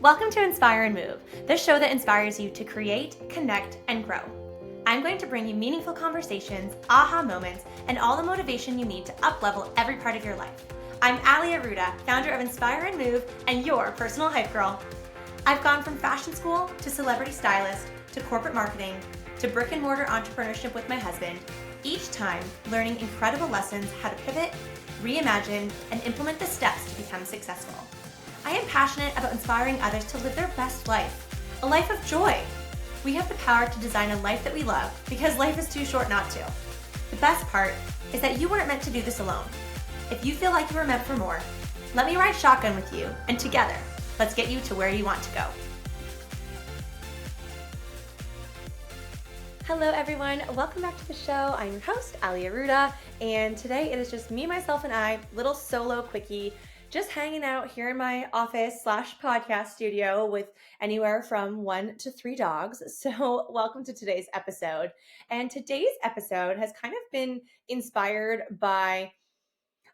Welcome to Inspire and Move, the show that inspires you to create, connect, and grow. I'm going to bring you meaningful conversations, aha moments, and all the motivation you need to up-level every part of your life. I'm Ali Aruda, founder of Inspire and Move, and your personal hype girl. I've gone from fashion school to celebrity stylist to corporate marketing to brick and mortar entrepreneurship with my husband, each time learning incredible lessons how to pivot, reimagine, and implement the steps to become successful. I am passionate about inspiring others to live their best life, a life of joy. We have the power to design a life that we love because life is too short not to. The best part is that you weren't meant to do this alone. If you feel like you were meant for more, let me ride shotgun with you, and together, let's get you to where you want to go. Hello everyone, welcome back to the show. I'm your host, Ali Aruda, and today it is just me, myself, and I, little solo quickie, just hanging out here in my office / podcast studio with anywhere from 1 to 3 dogs. So welcome to today's episode. And today's episode has kind of been inspired by,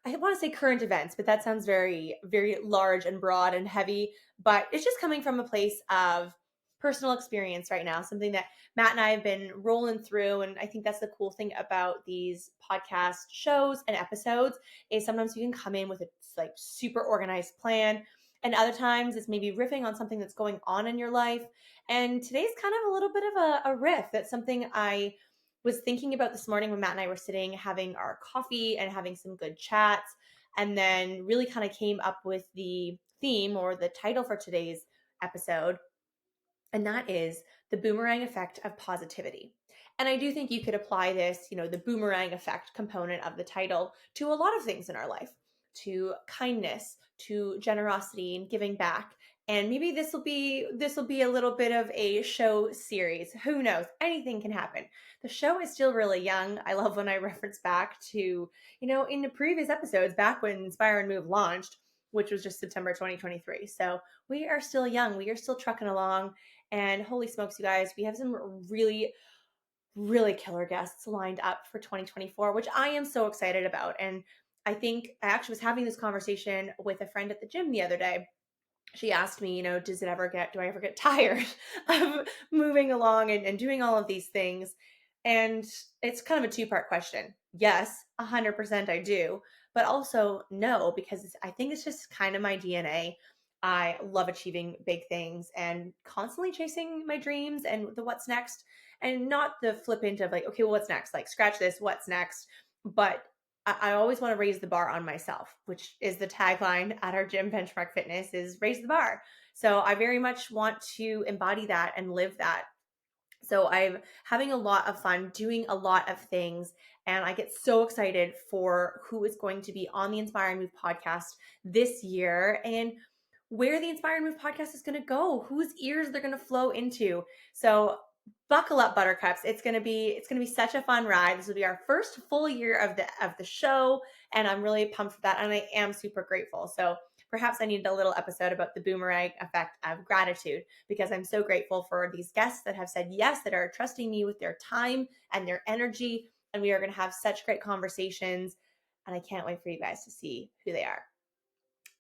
I want to say current events, but that sounds very, very large and broad and heavy, but it's just coming from a place of personal experience right now, something that Matt and I have been rolling through. And I think that's the cool thing about these podcast shows and episodes is sometimes you can come in with a like super organized plan. And other times it's maybe riffing on something that's going on in your life. And today's kind of a little bit of a riff. That's something I was thinking about this morning when Matt and I were sitting having our coffee and having some good chats, and then really kind of came up with the theme or the title for today's episode. And that is the boomerang effect of positivity. And I do think you could apply this, the boomerang effect component of the title to a lot of things in our life, to kindness, to generosity and giving back. And maybe this will be a little bit of a show series. Who knows? Anything can happen. The show is still really young. I love when I reference back to, in the previous episodes, back when Inspire and Move launched, which was just September 2023. So we are still young. We are still trucking along. And holy smokes, you guys, we have some really, really killer guests lined up for 2024, which I am so excited about. And I think I actually was having this conversation with a friend at the gym the other day. She asked me, do I ever get tired of moving along and doing all of these things? And it's kind of a two-part question. Yes, 100% I do, but also no, because I think it's just kind of my DNA. I love achieving big things and constantly chasing my dreams and the what's next, and not the flippant of like, okay, well, what's next? Like, scratch this, what's next? But I always want to raise the bar on myself, which is the tagline at our gym, Benchmark Fitness, is raise the bar. So I very much want to embody that and live that. So I'm having a lot of fun doing a lot of things, and I get so excited for who is going to be on the Inspire and Move podcast this year and where the Inspire and Move podcast is going to go, whose ears they're going to flow into. So buckle up, buttercups. It's going to be such a fun ride. This will be our first full year of the show, and I'm really pumped for that, and I am super grateful. So perhaps I needed a little episode about the boomerang effect of gratitude, because I'm so grateful for these guests that have said yes, that are trusting me with their time and their energy, and we are going to have such great conversations, and I can't wait for you guys to see who they are.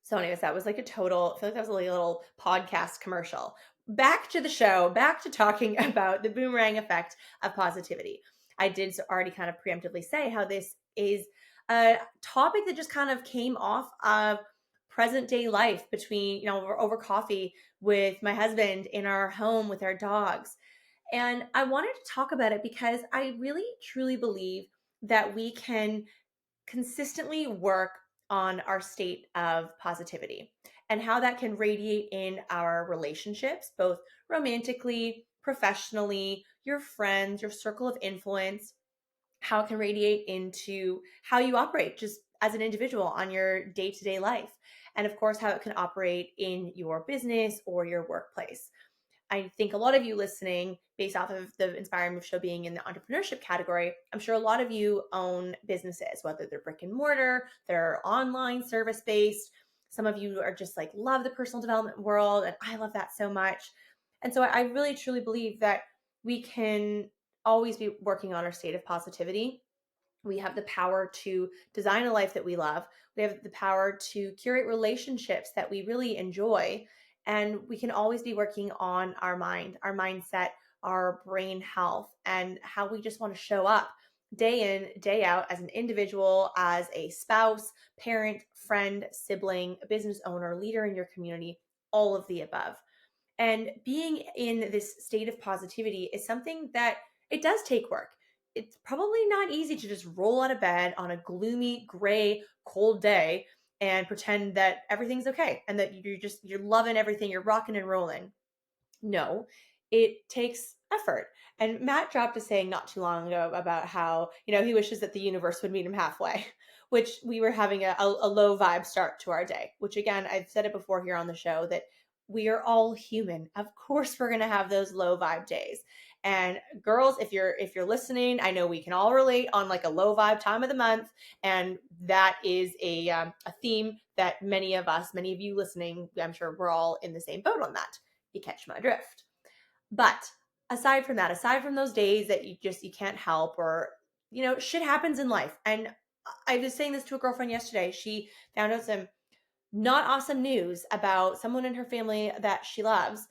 So anyways, that was like I feel like that was like a little podcast commercial. Back to the show, back to talking about the boomerang effect of positivity. I did already kind of preemptively say how this is a topic that just kind of came off of present day life between, over coffee with my husband in our home with our dogs. And I wanted to talk about it because I really truly believe that we can consistently work on our state of positivity and how that can radiate in our relationships, both romantically, professionally, your friends, your circle of influence, how it can radiate into how you operate just as an individual on your day-to-day life. And of course, how it can operate in your business or your workplace. I think a lot of you listening, based off of the Inspire and Move show being in the entrepreneurship category, I'm sure a lot of you own businesses, whether they're brick and mortar, they're online service-based. Some of you are just like, love the personal development world, and I love that so much. And so I really, truly believe that we can always be working on our state of positivity. We have the power to design a life that we love. We have the power to curate relationships that we really enjoy. And we can always be working on our mind, our mindset, our brain health, and how we just want to show up day in, day out as an individual, as a spouse, parent, friend, sibling, business owner, leader in your community, all of the above. And being in this state of positivity is something that it does take work. It's probably not easy to just roll out of bed on a gloomy, gray, cold day and pretend that everything's okay and that you're loving everything, you're rocking and rolling. No, it takes effort. And Matt dropped a saying not too long ago about how, he wishes that the universe would meet him halfway, which we were having a low vibe start to our day, which again, I've said it before here on the show that we are all human. Of course, we're going to have those low vibe days. And girls, if you're listening, I know we can all relate on like a low vibe time of the month, and that is a theme that many of you listening, I'm sure we're all in the same boat on that. You catch my drift. But aside from that, aside from those days that you can't help, or shit happens in life. And I was saying this to a girlfriend yesterday. She found out some not awesome news about someone in her family that she loves,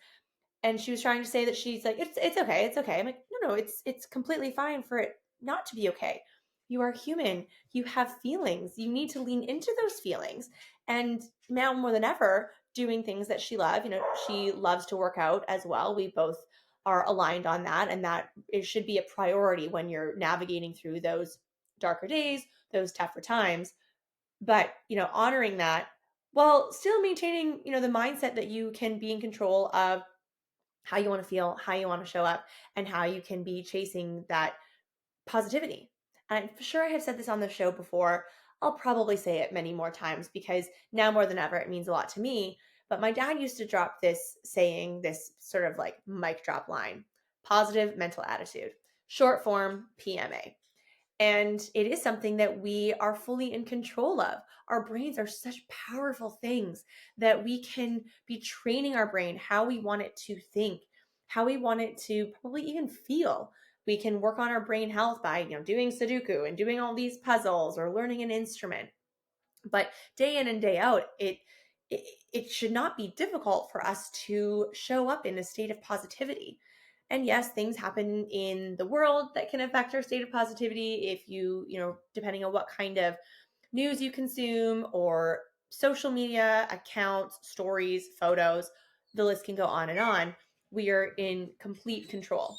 and she was trying to say that she's like, it's okay, it's okay. I'm like, no, it's completely fine for it not to be okay. You are human. You have feelings. You need to lean into those feelings. And now more than ever, doing things that she loves. She loves to work out as well. We both are aligned on that, and that it should be a priority when you're navigating through those darker days, those tougher times. But honoring that while still maintaining the mindset that you can be in control of how you want to feel, how you want to show up, and how you can be chasing that positivity. And I'm sure I have said this on the show before. I'll probably say it many more times because now more than ever, it means a lot to me. But my dad used to drop this saying, this sort of like mic drop line: positive mental attitude, short form PMA. And it is something that we are fully in control of. Our brains are such powerful things that we can be training our brain how we want it to think, how we want it to probably even feel. We can work on our brain health by, doing Sudoku and doing all these puzzles or learning an instrument. But day in and day out, it should not be difficult for us to show up in a state of positivity. And yes, things happen in the world that can affect our state of positivity. If depending on what kind of news you consume or social media accounts, stories, photos, the list can go on and on. We are in complete control.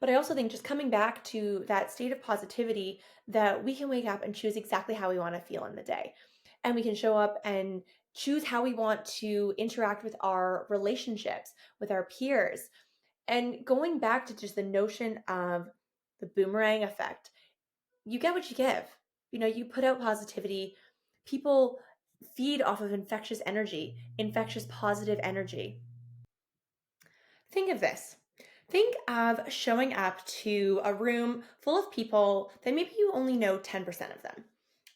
But I also think just coming back to that state of positivity, that we can wake up and choose exactly how we want to feel in the day. And we can show up and choose how we want to interact with our relationships, with our peers. And going back to just the notion of the boomerang effect, you get what you give. You put out positivity, people feed off of infectious positive energy. Think of this. Think of showing up to a room full of people that maybe you only know 10% of them.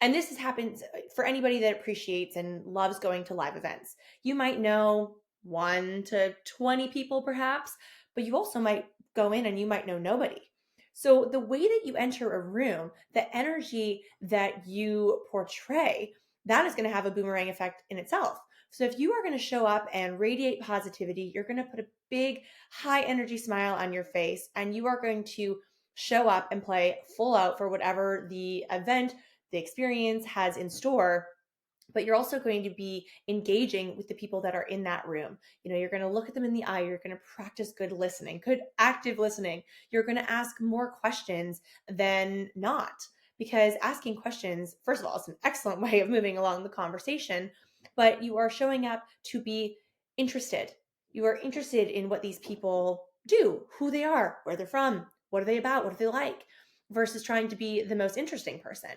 And this happens for anybody that appreciates and loves going to live events. You might know 1 to 20 people perhaps, but you also might go in and you might know nobody. So the way that you enter a room, the energy that you portray, that is going to have a boomerang effect in itself. So if you are going to show up and radiate positivity, you're going to put a big high energy smile on your face, and you are going to show up and play full out for whatever the event, the experience has in store. But you're also going to be engaging with the people that are in that room. You're going to look at them in the eye. You're going to practice good listening, good active listening. You're going to ask more questions than not, because asking questions, first of all, is an excellent way of moving along the conversation, but you are showing up to be interested. You are interested in what these people do, who they are, where they're from, what are they about, what do they like, versus trying to be the most interesting person.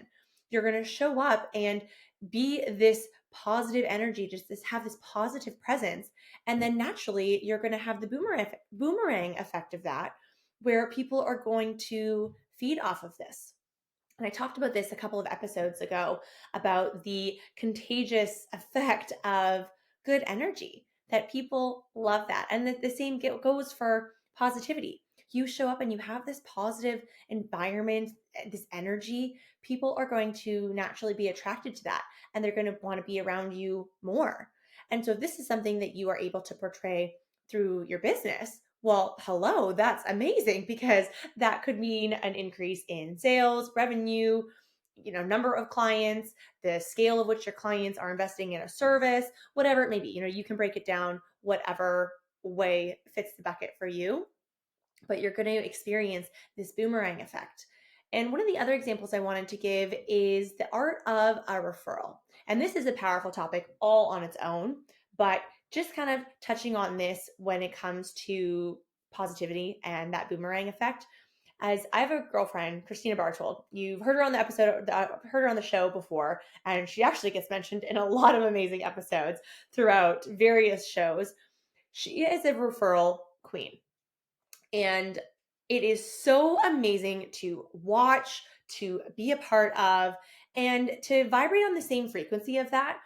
You're going to show up and be this positive energy, just have this positive presence. And then naturally, you're going to have the boomerang effect of that, where people are going to feed off of this. And I talked about this a couple of episodes ago about the contagious effect of good energy, that people love that. And the same goes for positivity. You show up and you have this positive environment, this energy, people are going to naturally be attracted to that, and they're going to want to be around you more. And so this is something that you are able to portray through your business. Well, hello, that's amazing because that could mean an increase in sales, revenue, number of clients, the scale of which your clients are investing in a service, whatever it may be. You can break it down whatever way fits the bucket for you, but you're going to experience this boomerang effect. And one of the other examples I wanted to give is the art of a referral. And this is a powerful topic all on its own, but just kind of touching on this when it comes to positivity and that boomerang effect. As I have a girlfriend, Christina Bartold. You've heard her on the episode, heard her on the show before, and she actually gets mentioned in a lot of amazing episodes throughout various shows. She is a referral queen. And it is so amazing to watch, to be a part of, and to vibrate on the same frequency of that.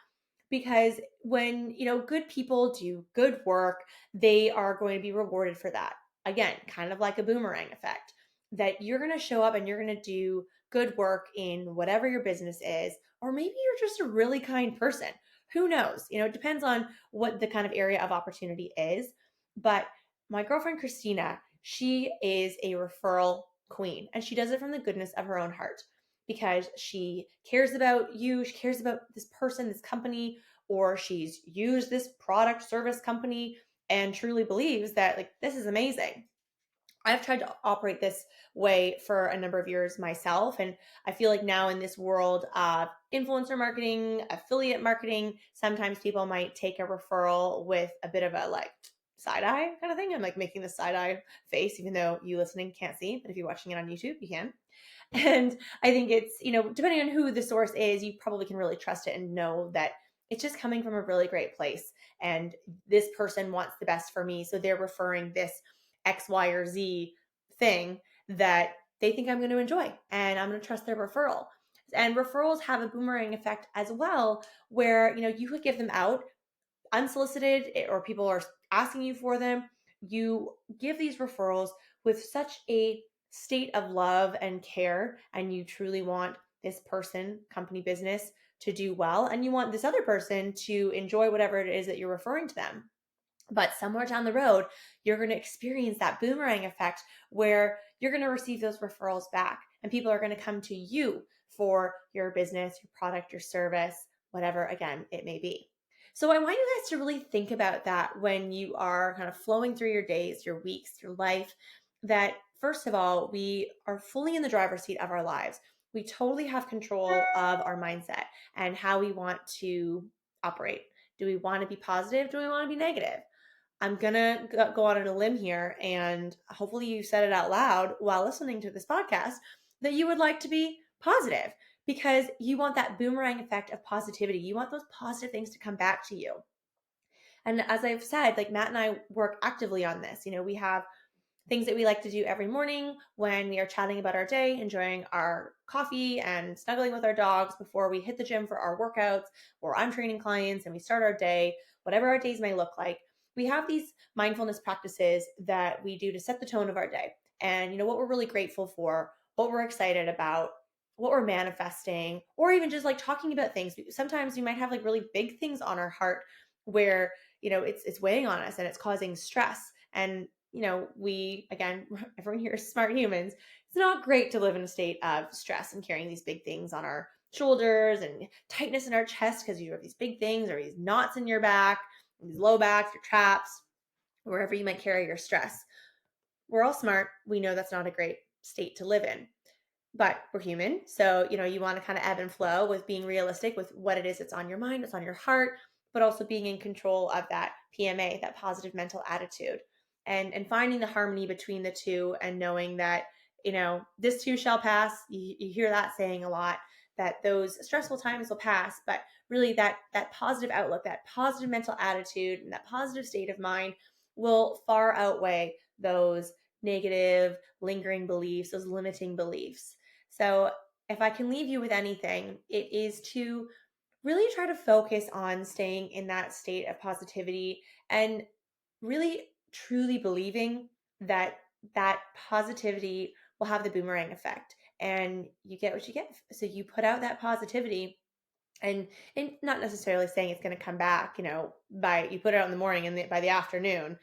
Because when, good people do good work, they are going to be rewarded for that. Again, kind of like a boomerang effect, that you're going to show up and you're going to do good work in whatever your business is, or maybe you're just a really kind person. Who knows? It depends on what the kind of area of opportunity is. But my girlfriend, Christina, she is a referral queen, and she does it from the goodness of her own heart because she cares about you. She cares about this person, this company, or she's used this product service company and truly believes that like this is amazing. I've tried to operate this way for a number of years myself. And I feel like now in this world of influencer marketing, affiliate marketing, sometimes people might take a referral with a bit of a like side eye kind of thing. I'm like making the side eye face, even though you listening can't see, but if you're watching it on YouTube, you can. And I think it's, depending on who the source is, you probably can really trust it and know that it's just coming from a really great place. And this person wants the best for me. So they're referring this X, Y, or Z thing that they think I'm going to enjoy. And I'm going to trust their referral. And referrals have a boomerang effect as well, where, you could give them out unsolicited or people are asking you for them. You give these referrals with such a state of love and care, and you truly want this person, company, business to do well, and you want this other person to enjoy whatever it is that you're referring to them. But somewhere down the road, you're going to experience that boomerang effect where you're going to receive those referrals back, and people are going to come to you for your business, your product, your service, whatever, again, it may be. So I want you guys to really think about that when you are kind of flowing through your days, your weeks, your life, that first of all, we are fully in the driver's seat of our lives. We totally have control of our mindset and how we want to operate. Do we want to be positive? Do we want to be negative? I'm going to go out on a limb here, and hopefully you said it out loud while listening to this podcast that you would like to be positive, because you want that boomerang effect of positivity. You want those positive things to come back to you. And as I've said, like Matt and I work actively on this. We have things that we like to do every morning when we are chatting about our day, enjoying our coffee and snuggling with our dogs before we hit the gym for our workouts, or I'm training clients and we start our day, whatever our days may look like. We have these mindfulness practices that we do to set the tone of our day. And what we're really grateful for, what we're excited about, what we're manifesting, or even just like talking about things. Sometimes we might have like really big things on our heart where, it's weighing on us and it's causing stress. And we, again, everyone here is smart humans. It's not great to live in a state of stress and carrying these big things on our shoulders and tightness in our chest because you have these big things or these knots in your back, these low backs, your traps, wherever you might carry your stress. We're all smart. We know that's not a great state to live in, but we're human. So, you want to kind of ebb and flow with being realistic with what it is that's on your mind, what's on your heart, but also being in control of that PMA, that positive mental attitude. And finding the harmony between the two and knowing that, this too shall pass. You hear that saying a lot, that those stressful times will pass, but really that positive outlook, that positive mental attitude, and that positive state of mind will far outweigh those negative, lingering beliefs, those limiting beliefs. So if I can leave you with anything, it is to really try to focus on staying in that state of positivity and really truly believing that that positivity will have the boomerang effect and you get what you get. So you put out that positivity And not necessarily saying it's going to come back, by you put it out in the morning and by the afternoon.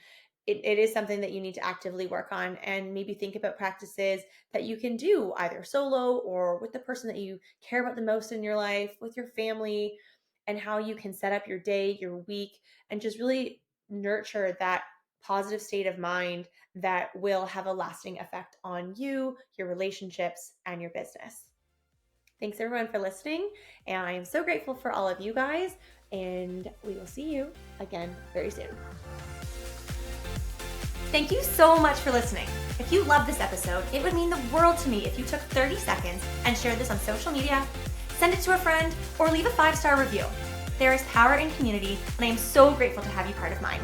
It is something that you need to actively work on, and maybe think about practices that you can do either solo or with the person that you care about the most in your life, with your family, and how you can set up your day, your week, and just really nurture that positive state of mind that will have a lasting effect on you, your relationships, and your business. Thanks everyone for listening, and I am so grateful for all of you guys, and we will see you again very soon. Thank you so much for listening. If you loved this episode, it would mean the world to me if you took 30 seconds and shared this on social media, send it to a friend, or leave a 5-star review. There is power in community, and I am so grateful to have you part of mine.